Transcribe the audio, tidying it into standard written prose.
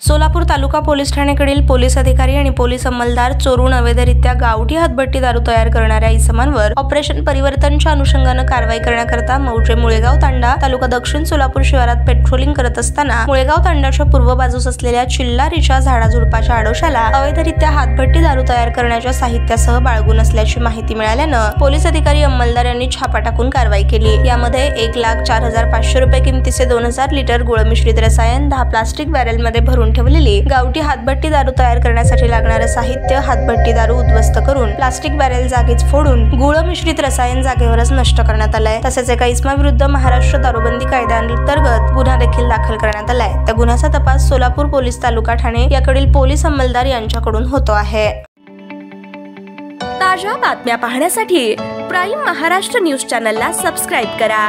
सोलापूर तालुका police ठाण्याकडील police अधिकारी आणि police अंमलदार चोरून अवैधरित्या गावठी हातभट्टी दारू तयार करणाऱ्या इसमांवर ऑपरेशन परिवर्तनच्या अनुषंगाने कारवाई करण्याकरता मौजे मुळेगाव तांडा तालुका दक्षिण सोलापूर शहरात पेट्रोलिंग करत असताना मुळेगाव तांड्याच्या पूर्व बाजूस असलेल्या चिल्लारीच्या झाडाझुडपाच्या आडोशाला अवैधरित्या हातभट्टी दारू तयार करण्याच्या साहित्यासह बाळगून असल्याची माहिती मिळाल्यानं पोलीस अधिकारी अंमलदार यांनी छापा टाकून कारवाई केली। यामध्ये 1,04,500 रुपये किमतीचे 2,000 लिटर गुळ मिश्रित रसायन, 10 प्लास्टिक बॅरेल मध्ये भरून ठेवलेली गावठी हातभट्टी दारू तयार करण्यासाठी लागणारे साहित्य, हातभट्टी दारू उद्ध्वस्त करून प्लास्टिक बॅरेल जागीच फोडून गुळ मिश्रित रसायन जागेवरच नष्ट करण्यात आलंय। तसेच एका इसमाविरुद्ध महाराष्ट्र दारूबंदी कायद्याअंतर्गत गुन्हा देखील दाखल करण्यात आलाय। त्या गुन्ह्याचा तपास सोलापूर पोलीस तालुका ठाणे याकडील पोलीस अंमलदार यांच्याकडून होतो आहे। ताज्या बातम्या पाहण्यासाठी प्राईम महाराष्ट्र न्यूज चॅनलला सबस्क्राइब करा।